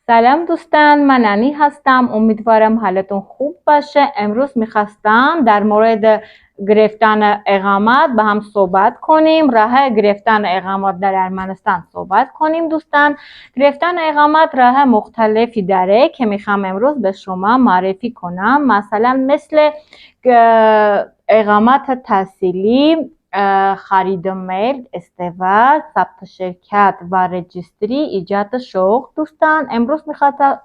سلام دوستان، من انی هستم. امیدوارم حالتون خوب باشه. امروز میخواستم در مورد گرفتن اقامت با هم صحبت کنیم. راه گرفتن اقامت در ارمنستان صحبت کنیم. دوستان، گرفتن اقامت راه مختلفی داره که میخوام امروز به شما معرفی کنم. مثلا مثل اقامت تحصیلی، خرید میل، ازدواج، ثبت شرکت و رجیستری، ایجاد شغل. دوستان، امروز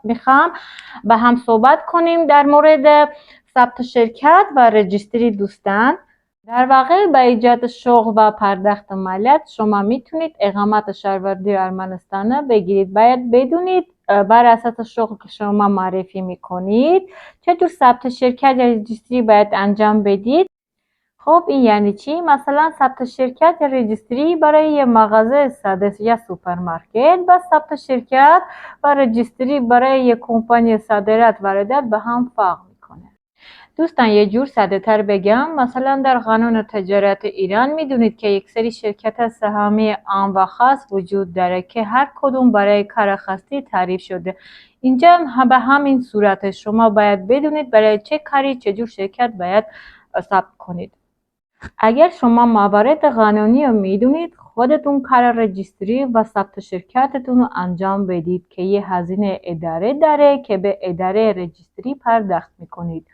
میخوام با هم صحبت کنیم در مورد ثبت شرکت و رجیستری. دوستان، در واقع با ایجاد شغل و پرداخت مالیات شما میتونید اقامت شهروندی ارمنستان بگیرید. باید بدونید بر اساس شغل که شما معرفی میکنید چطور ثبت شرکت یا رجیستری باید انجام بدید. خب این یعنی چی؟ مثلا ثبت شرکت یا رجیستری برای یه مغازه ساده یا سوپرمارکت و ثبت شرکت و رجیستری برای یه کمپانی صادرات واردات به هم فرق میکنه. دوستان، یه جور ساده تر بگم، مثلا در قانون تجارت ایران میدونید که یک سری شرکت سهامی عام و خاص وجود داره که هر کدوم برای کار خاصی تعریف شده. اینجا به همین صورت شما باید بدونید برای چه کاری چجور شرکت باید ثبت کنید. اگر شما موارد قانونی رو میدونید، خودتون کار رجیستری و ثبت شرکتتون رو انجام بدید که یه هزینه اداره داره که به اداره رجیستری پرداخت میکنید.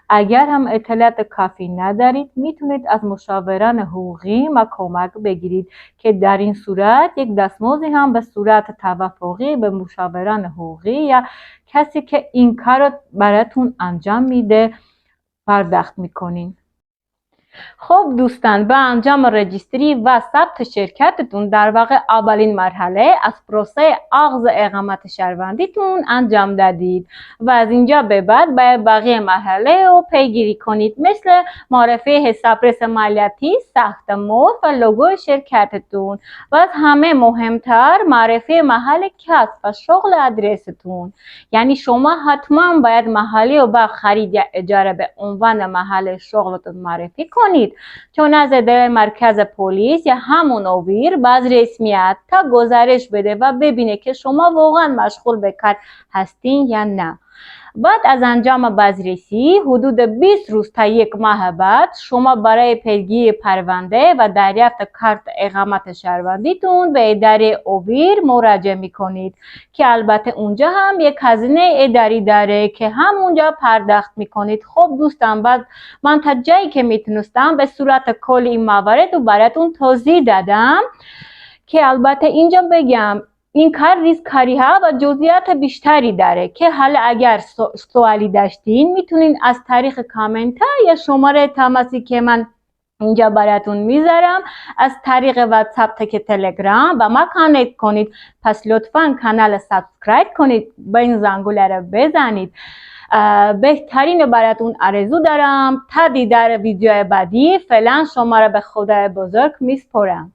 اگر هم اطلاعات کافی ندارید، میتونید از مشاوران حقوقی کمک بگیرید که در این صورت یک دستمزدی هم به صورت توافقی به مشاوران حقوقی یا کسی که این کار رو براتون انجام میده پرداخت میکنید. خب دوستان، با انجام رجیستری و ثبت شرکتتون در واقع اولین مرحله از پروسه اخذ اقامت شهروندیتون انجام دادید و از اینجا به بعد باید بقیه مرحله رو پیگیری کنید، مثل معرفی حسابرس مالیاتی، ساختمون و لوگو شرکتتون و از همه مهمتر معرفی محل کسب و شغل آدرستون. یعنی شما حتما باید محلی رو با خرید یا اجاره به عنوان محل شغلتون معرفی کنید، چون از اداره مرکز پلیس یا همون اویر باز رسمیت تا گزارش بده و ببینه که شما واقعا مشغول به کار هستین یا نه. بعد از انجام بازرسی حدود 20 روز تا یک ماه بعد شما برای پیگیری پرونده و دریافت کارت اقامت شهروندیتون به اداره اویر مراجعه میکنید که البته اونجا هم یک هزینه اداری داره که همونجا پرداخت میکنید. خب دوستان، بعد من تا جایی که میتونستم به صورت کلی این موارد رو براتون توضیح دادم که البته اینجا بگم این کار ریسکاری ها و جزئیات بیشتری داره که حالا اگر سوالی داشتین میتونین از طریق کامنت یا شماره تماسی که من اینجا براتون میذارم از طریق واتساپ که تلگرام با ما کانکت کنید. پس لطفا کانال سابسکرایب کنید، با این زنگوله رو بزنید. بهترین براتون آرزو دارم تا دیدار ویدیو بعدی. فعلا شما را به خدای بزرگ میسپارم.